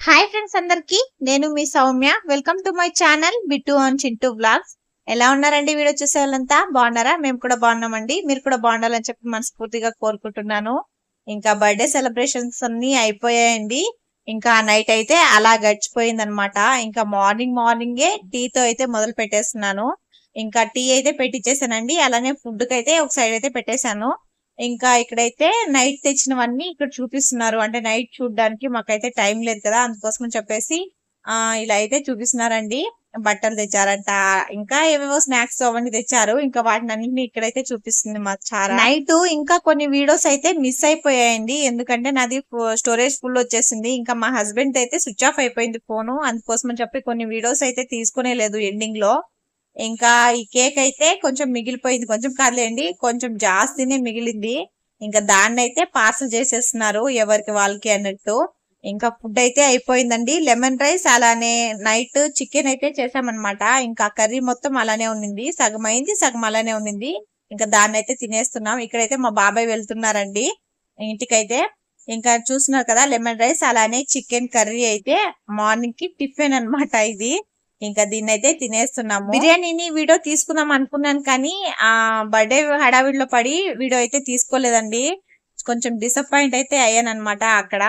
Hi friends అందరికి నేను మీ Soumya. Welcome to my channel Bittu and Chintu vlogs. ఎలా ఉన్నారండి? వీడియో చూసే వాళ్ళంతా బాగున్నారా? మేము కూడా బాగున్నామండి. మీరు కూడా బాగుండాలని చెప్పి మనస్ఫూర్తిగా కోరుకుంటున్నాను. ఇంకా బర్త్డే సెలబ్రేషన్స్ అన్ని అయిపోయాయండి. ఇంకా నైట్ అయితే అలా గడిచిపోయింది అనమాట. ఇంకా మార్నింగే టీతో అయితే మొదలు పెట్టేస్తున్నాను. ఇంకా టీ అయితే పెట్టించేసానండి. అలానే ఫుడ్ కి అయితే ఒక సైడ్ అయితే పెట్టేశాను. ఇంకా ఇక్కడైతే నైట్ తెచ్చినవన్నీ ఇక్కడ చూపిస్తున్నారు. అంటే నైట్ చూడడానికి మాకైతే టైం లేదు కదా, అందుకోసం చెప్పేసి ఇలా అయితే చూపిస్తున్నారండి. బట్టలు తెచ్చారంట, ఇంకా ఏవేవో స్నాక్స్ అవన్నీ తెచ్చారు. ఇంకా వాటిని అన్నింటినీ ఇక్కడైతే చూపిస్తుంది మా చారా. నైట్ ఇంకా కొన్ని వీడియోస్ అయితే మిస్ అయిపోయాయండి. ఎందుకంటే నాది స్టోరేజ్ ఫుల్ వచ్చేసింది. ఇంకా మా హస్బెండ్ అయితే స్విచ్ ఆఫ్ అయిపోయింది ఫోను. అందుకోసం చెప్పి కొన్ని వీడియోస్ అయితే తీసుకునే లేదు ఎండింగ్ లో. ఇంకా ఈ కేక్ అయితే కొంచెం మిగిలిపోయింది, కొంచెం కాదులేండి కొంచెం జాస్తినే మిగిలింది. ఇంకా దాన్ని అయితే పార్సల్ చేసేస్తున్నారు ఎవరికి వాళ్ళకి అన్నట్టు. ఇంకా ఫుడ్ అయితే అయిపోయిందండి. లెమన్ రైస్ అలానే నైట్ చికెన్ అయితే చేసామన్నమాట. ఇంకా కర్రీ మొత్తం అలానే ఉండింది, సగం అయింది సగం అలానే ఉండింది. ఇంకా దాన్ని అయితే తినేస్తున్నాం. ఇక్కడైతే మా బాబాయ్ వెళ్తున్నారండి ఇంటికైతే. ఇంకా చూస్తున్నారు కదా, లెమన్ రైస్ అలానే చికెన్ కర్రీ అయితే మార్నింగ్ కి టిఫిన్ అన్నమాట ఇది. ఇంకా దీన్ని అయితే తినేస్తున్నాము. బిర్యానీని వీడియో తీసుకుందాం అనుకున్నాను కానీ ఆ బర్త్డే హడావిడిలో పడి వీడియో అయితే తీసుకోలేదండి. కొంచెం డిసప్పాయింట్ అయితే అయ్యాను అనమాట అక్కడ.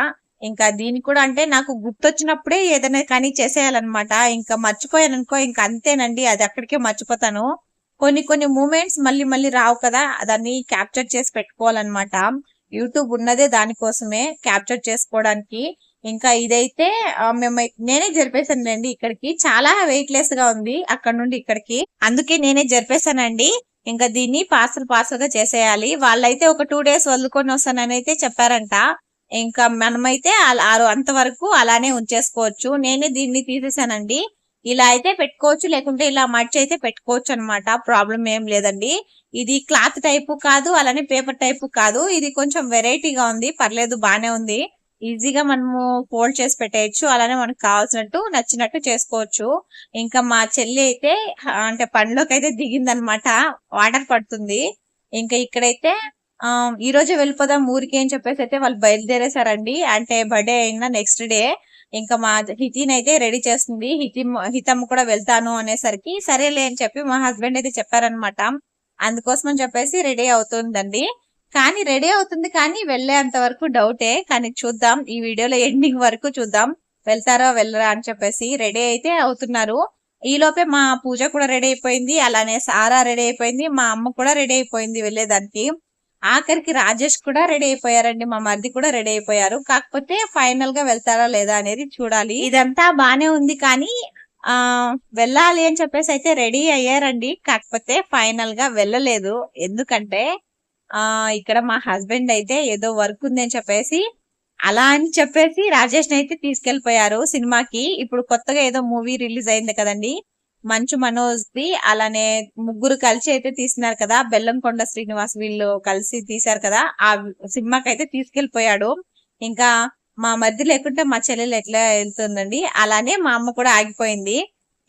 ఇంకా దీన్ని కూడా అంటే నాకు గుర్తొచ్చినప్పుడే ఏదైనా కానీ చేసేయాలన్నమాట. ఇంకా మర్చిపోయాను అనుకో, ఇంకా అంతేనండి, అది అక్కడికే మర్చిపోతాను. కొన్ని మూమెంట్స్ మళ్ళీ మళ్ళీ రావు కదా, దాన్ని క్యాప్చర్ చేసి పెట్టుకోవాలన్నమాట. యూట్యూబ్ ఉన్నదే దానికోసమే, క్యాప్చర్ చేసుకోవడానికి. ఇంకా ఇదైతే నేనే జరిపేశానండి. ఇక్కడికి చాలా వెయిట్ లెస్ గా ఉంది అక్కడ నుండి ఇక్కడికి, అందుకే నేనే జరిపేశానండి. ఇంకా దీన్ని పార్సల్ గా చేసేయాలి. వాళ్ళైతే ఒక 2 days వదులుకొని వస్తానని అయితే చెప్పారంట. ఇంకా మనమైతే అంతవరకు అలానే ఉంచేసుకోవచ్చు. నేనే దీన్ని తీసేసానండి. ఇలా అయితే పెట్టుకోవచ్చు, లేకుంటే ఇలా మర్చి అయితే పెట్టుకోవచ్చు అనమాట. ప్రాబ్లం ఏం లేదండి. ఇది క్లాత్ టైపు కాదు, అలానే పేపర్ టైపు కాదు. ఇది కొంచెం వెరైటీగా ఉంది, పర్లేదు బానే ఉంది. ఈజీగా మనము ఫోల్డ్ చేసి పెట్టేయచ్చు, అలానే మనకు కావాల్సినట్టు నచ్చినట్టు చేసుకోవచ్చు. ఇంకా మా చెల్లి అయితే అంటే పనిలోకి అయితే దిగిందనమాట, వాటర్ పడుతుంది. ఇంకా ఇక్కడైతే ఈ రోజే వెళ్ళిపోదాం ఊరికి అని చెప్పేసి అయితే వాళ్ళు బయలుదేరేసారండి. అంటే బర్త్డే అయిన నెక్స్ట్ డే. ఇంకా మా హితిని అయితే రెడీ చేస్తుంది. హితమ్మ కూడా వెళ్తాను అనేసరికి సరేలే అని చెప్పి మా హస్బెండ్ అయితే చెప్పారనమాట. అందుకోసం అని చెప్పేసి రెడీ అవుతుందండి. కానీ రెడీ అవుతుంది కానీ వెళ్ళేంత వరకు డౌటే. కానీ చూద్దాం, ఈ వీడియోలో ఎండింగ్ వరకు చూద్దాం వెళ్తారో వెళ్ళరా అని చెప్పేసి. రెడీ అయితే అవుతున్నారు. ఈ లోపే మా పూజ కూడా రెడీ అయిపోయింది, అలానే సారా రెడీ అయిపోయింది, మా అమ్మ కూడా రెడీ అయిపోయింది వెళ్ళేదానికి. ఆఖరికి రాజేష్ కూడా రెడీ అయిపోయారండి, మా మరిది కూడా రెడీ అయిపోయారు. కాకపోతే ఫైనల్ గా వెళ్తారా లేదా అనేది చూడాలి. ఇదంతా బానే ఉంది కానీ వెళ్ళాలి అని చెప్పేసి అయితే రెడీ అయ్యారండి. కాకపోతే ఫైనల్ గా వెళ్ళలేదు. ఎందుకంటే ఇక్కడ మా హస్బెండ్ అయితే ఏదో వర్క్ ఉంది అని చెప్పేసి, అలా అని చెప్పేసి రాజేష్ ని అయితే తీసుకెళ్లిపోయారు సినిమాకి. ఇప్పుడు కొత్తగా ఏదో మూవీ రిలీజ్ అయింది కదండి, మంచు మనోజ్ ది. అలానే ముగ్గురు కలిసి అయితే తీసినారు కదా, బెల్లంకొండ శ్రీనివాస్ వీళ్ళు కలిసి తీశారు కదా, ఆ సినిమాకి అయితే తీసుకెళ్లిపోయాడు. ఇంకా మా మధ్య లేకుంటే మా చెల్లెలు ఎట్లా వెళ్తుందండి, అలానే మా అమ్మ కూడా ఆగిపోయింది.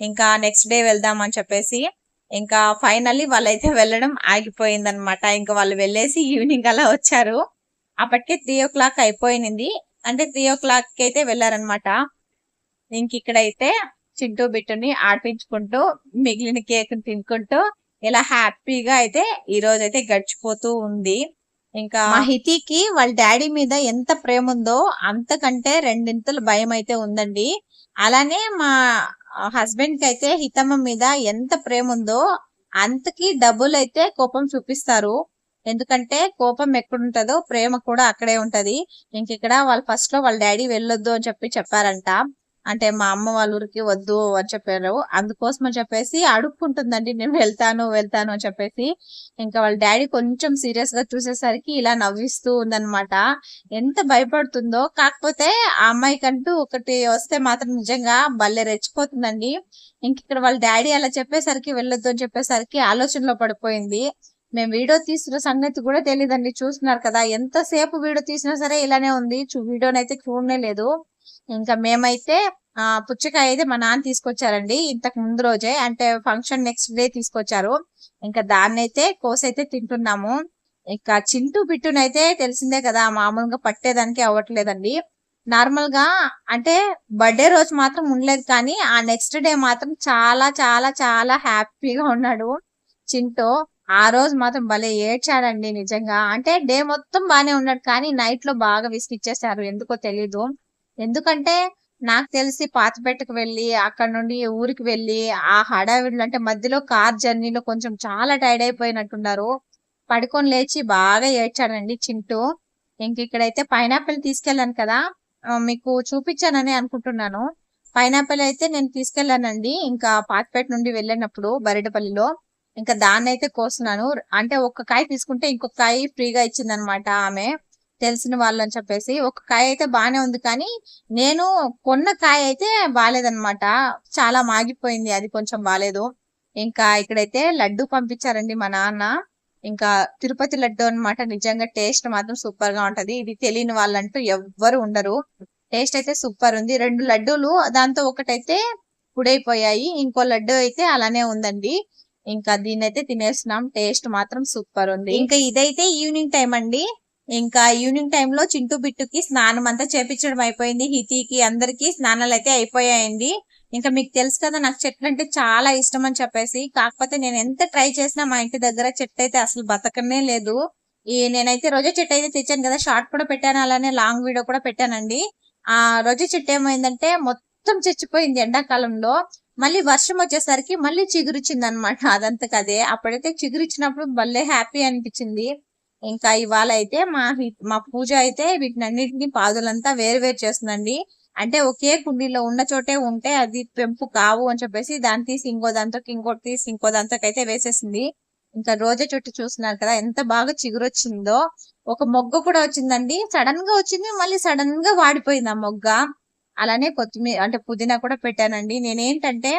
ఇంకా నెక్స్ట్ డే వెళ్దాం అని చెప్పేసి. ఇంకా ఫైనల్లీ వాళ్ళైతే వెళ్ళడం ఆగిపోయింది అనమాట. ఇంకా వాళ్ళు వెళ్ళేసి ఈవినింగ్ అలా వచ్చారు. అప్పటికే 3 o'clock అయిపోయింది. అంటే 3 o'clock కి అయితే వెళ్ళారనమాట. ఇంక ఇక్కడైతే చింటూ బిట్టుని ఆడిపించుకుంటూ మిగిలిన కేక్ తినుకుంటూ ఇలా హ్యాపీగా అయితే ఈ రోజు అయితే గడిచిపోతూ ఉంది. ఇంకా మా హితికి వాళ్ళ డాడీ మీద ఎంత ప్రేమ ఉందో అంతకంటే రెండింతలు భయం అయితే ఉందండి. అలానే మా హస్బెండ్ కి అయితే హితమ్మ మీద ఎంత ప్రేమ ఉందో అంతకి డబుల్ అయితే కోపం చూపిస్తారు. ఎందుకంటే కోపం ఎక్కడుంటదో ప్రేమ కూడా అక్కడే ఉంటది. ఇంక ఇక్కడ వాళ్ళు ఫస్ట్ లో వాళ్ళ డాడీ వెళ్ళొద్దు అని చెప్పారంట. అంటే మా అమ్మ వాళ్ళ ఊరికి వద్దు అని చెప్పారు. అందుకోసం అని చెప్పేసి అడుక్కుంటుందండి, నేను వెళ్తాను వెళ్తాను అని చెప్పేసి. ఇంకా వాళ్ళ డాడీ కొంచెం సీరియస్ గా చూసేసరికి ఇలా నవ్విస్తూ ఉందన్నమాట. ఎంత భయపడుతుందో. కాకపోతే ఆ అమ్మాయికంటూ ఒకటి వస్తే మాత్రం నిజంగా భలే రెచ్చిపోతుందండి. ఇంక ఇక్కడ వాళ్ళ డాడీ అలా చెప్పేసరికి వెళ్ళొద్దు అని చెప్పేసరికి ఆలోచనలో పడిపోయింది. మేము వీడియో తీసిన సంగతి కూడా తెలియదండి. చూస్తున్నారు కదా, ఎంతసేపు వీడియో తీసినా సరే ఇలానే ఉంది. వీడియోనైతే చూడనే లేదు. ఇంకా మేమైతే పుచ్చకాయ అయితే మా నాన్న తీసుకొచ్చారండి ఇంతకు ముందు రోజే, అంటే ఫంక్షన్ నెక్స్ట్ డే తీసుకొచ్చారు. ఇంకా దాన్ని అయితే కోసైతే తింటున్నాము. ఇంకా చింటూ బిట్టునైతే తెలిసిందే కదా, మామూలుగా పట్టేదానికి అవ్వట్లేదండి. నార్మల్ గా అంటే బర్త్డే రోజు మాత్రం ఉండలేదు, కానీ ఆ నెక్స్ట్ డే మాత్రం చాలా చాలా చాలా హ్యాపీగా ఉన్నాడు చింటూ. ఆ రోజు మాత్రం భలే ఏడ్చాడండి నిజంగా. అంటే డే మొత్తం బానే ఉన్నాడు, కానీ నైట్ లో బాగా విసిగిచ్చేసారు, ఎందుకో తెలీదు. ఎందుకంటే నాకు తెలిసి పాతపేటకు వెళ్ళి అక్కడ నుండి ఊరికి వెళ్ళి ఆ హడావిడిలో అంటే మధ్యలో కార్ జర్నీలో కొంచెం చాలా టైర్డ్ అయిపోయినట్టున్నారు. పడుకొని లేచి బాగా ఏడ్చాడండి చింటూ. ఇంక ఇక్కడైతే పైనాపిల్ తీసుకెళ్ళాను కదా, మీకు చూపించానని అనుకుంటున్నాను. పైనాపిల్ అయితే నేను తీసుకెళ్ళానండి ఇంకా పాతపేట నుండి వెళ్ళినప్పుడు బరిడపల్లిలో. ఇంకా దాన్ని అయితే కోస్తున్నాను. అంటే ఒక కాయ తీసుకుంటే ఇంకొక కాయ ఫ్రీగా ఇచ్చిందనమాట ఆమె, తెలిసిన వాళ్ళు అని చెప్పేసి. ఒక కాయ అయితే బానే ఉంది, కానీ నేను కొన్న కాయ అయితే బాలేదన్నమాట, చాలా మాగిపోయింది, అది కొంచెం బాలేదు. ఇంకా ఇక్కడైతే లడ్డు పంపించారండి మా నాన్న. ఇంకా తిరుపతి లడ్డు అన్నమాట. నిజంగా టేస్ట్ మాత్రం సూపర్ గా ఉంటది. ఇది తెలియని వాళ్ళంటూ ఎవ్వరు ఉండరు. టేస్ట్ అయితే సూపర్ ఉంది. 2 లడ్డూలు, దాంతో ఒకటైతే పుడైపోయాయి, ఇంకో లడ్డు అయితే అలానే ఉందండి. ఇంకా దీన్నైతే తినేస్తున్నాం. టేస్ట్ మాత్రం సూపర్ ఉంది. ఇంకా ఇదైతే ఈవినింగ్ టైం అండి. ఇంకా ఈవినింగ్ టైంలో చింటూ బిట్టుకి స్నానం అంతా చేపించడం అయిపోయింది. హితీకి అందరికి స్నానాలు అయితే అయిపోయాయండి. ఇంకా మీకు తెలుసు కదా నాకు చెట్లు అంటే చాలా ఇష్టం అని చెప్పేసి, కాకపోతే నేను ఎంత ట్రై చేసినా మా ఇంటి దగ్గర చెట్టు అయితే అసలు బతకనే లేదు. నేనైతే రోజా చెట్టు అయితే తెచ్చాను కదా, షార్ట్ కూడా పెట్టాను, అలానే లాంగ్ వీడియో కూడా పెట్టానండి. ఆ రోజా చెట్టు ఏమైందంటే మొత్తం చచ్చిపోయింది ఎండాకాలంలో. మళ్ళీ వర్షం వచ్చేసరికి మళ్ళీ చిగురిచ్చింది అనమాట, అదంతకు అదే. అప్పుడైతే చిగురిచ్చినప్పుడు భలే హ్యాపీ అనిపించింది. ఇంకా ఇవాళ అయితే మా పూజ అయితే వీటినన్నిటిని పాదులంతా వేరు వేరు చేస్తుందండి. అంటే ఒకే కుండీలో ఉన్న చోటే ఉంటే అది పెంపు కావు అని చెప్పేసి దాన్ని తీసి ఇంకో దాంతోకి, ఇంకోటి తీసి ఇంకో దాంతోకి అయితే వేసేసింది. ఇంకా రోజా చెట్టు చూస్తున్నారు కదా ఎంత బాగా చిగురొచ్చిందో. ఒక మొగ్గ కూడా వచ్చిందండి, సడన్ గా వచ్చింది, మళ్ళీ సడన్ గా వాడిపోయింది ఆ మొగ్గ. అలానే కొత్తిమీర అంటే పుదీనా కూడా పెట్టానండి. నేనేంటంటే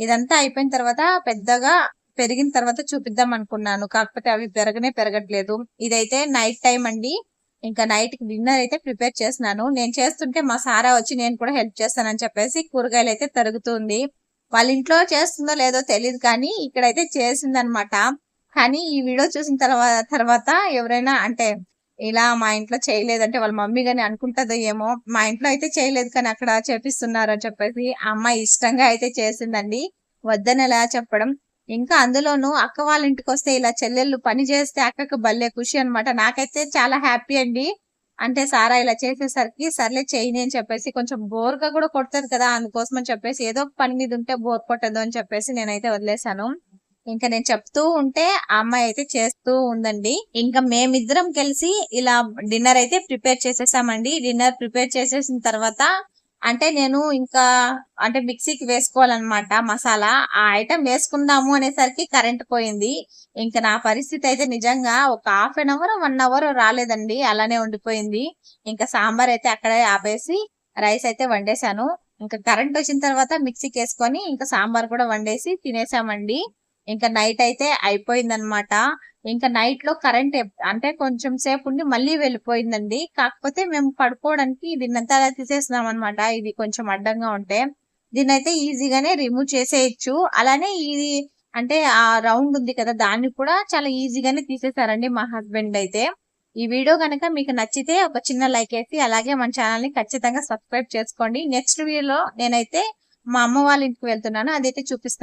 ఇదంతా అయిపోయిన తర్వాత పెద్దగా పెరిగిన తర్వాత చూపిద్దాం అనుకున్నాను, కాకపోతే అవి పెరగట్లేదు. ఇదైతే నైట్ టైం అండి. ఇంకా నైట్ కి డిన్నర్ అయితే ప్రిపేర్ చేస్తున్నాను. నేను చేస్తుంటే మా సారా వచ్చి నేను కూడా హెల్ప్ చేస్తానని చెప్పేసి కూరగాయలు అయితే తరుగుతుంది. వాళ్ళ ఇంట్లో చేస్తుందో లేదో తెలియదు, కానీ ఇక్కడైతే చేసిందనమాట. కానీ ఈ వీడియో చూసిన తర్వాత ఎవరైనా అంటే ఇలా మా ఇంట్లో చేయలేదంటే వాళ్ళ మమ్మీ గాని అనుకుంటదో ఏమో, మా ఇంట్లో అయితే చేయలేదు కానీ అక్కడ చేపిస్తున్నారు అని చెప్పేసి ఆ అమ్మాయి ఇష్టంగా అయితే చేసిందండి, వద్దని ఎలా చెప్పడం. ఇంకా అందులోనూ అక్క వాళ్ళ ఇంటికి వస్తే ఇలా చెల్లెళ్ళు పని చేస్తే అక్కకి భలే ఖుషి అనమాట. నాకైతే చాలా హ్యాపీ అండి. అంటే సారా ఇలా చేసేసరికి సర్లే చేయని అని చెప్పేసి, కొంచెం బోర్గా కూడా కొడుతుంది కదా, అందుకోసం అని చెప్పేసి ఏదో ఒక పని మీద ఉంటే బోర్ కొట్టదు అని చెప్పేసి నేనైతే వదిలేశాను. ఇంకా నేను చెప్తూ ఉంటే ఆ అమ్మాయి అయితే చేస్తూ ఉందండి. ఇంకా మేమిద్దరం కలిసి ఇలా డిన్నర్ అయితే ప్రిపేర్ చేసేసామండి. డిన్నర్ ప్రిపేర్ చేసేసిన తర్వాత అంటే నేను ఇంకా అంటే మిక్సీకి వేసుకోవాలన్నమాట మసాలా. ఆ ఐటమ్ వేసుకుందాము అనేసరికి కరెంట్ పోయింది. ఇంకా నా పరిస్థితి అయితే నిజంగా ఒక హాఫ్ అన్ అవర్ 1 అవర్ రాలేదండి, అలానే ఉండిపోయింది. ఇంకా సాంబార్ అయితే అక్కడే ఆపేసి రైస్ అయితే వండేశాను. ఇంకా కరెంట్ వచ్చిన తర్వాత మిక్సీకి వేసుకొని ఇంకా సాంబార్ కూడా వండేసి తినేసామండి. ఇంకా నైట్ అయితే అయిపోయిందనమాట. ఇంకా నైట్ లో కరెంట్ అంటే కొంచెం సేపు ఉండి మళ్ళీ వెళ్ళిపోయిందండి. కాకపోతే మేము పడుకోవడానికి దీన్నంతా తీసేస్తున్నాం అనమాట, ఇది కొంచెం అడ్డంగా ఉంటే. దీన్నైతే ఈజీగానే రిమూవ్ చేసేయచ్చు. అలానే ఇది అంటే ఆ రౌండ్ ఉంది కదా, దాన్ని కూడా చాలా ఈజీగానే తీసేసారండి మా హస్బెండ్ అయితే. ఈ వీడియో కనుక మీకు నచ్చితే ఒక చిన్న లైక్ వేసి అలాగే మన ఛానల్ ని ఖచ్చితంగా సబ్స్క్రైబ్ చేసుకోండి. నెక్స్ట్ వీడియోలో నేనైతే మా అమ్మ వాళ్ళ ఇంటికి వెళ్తున్నాను, అదైతే చూపిస్తాను.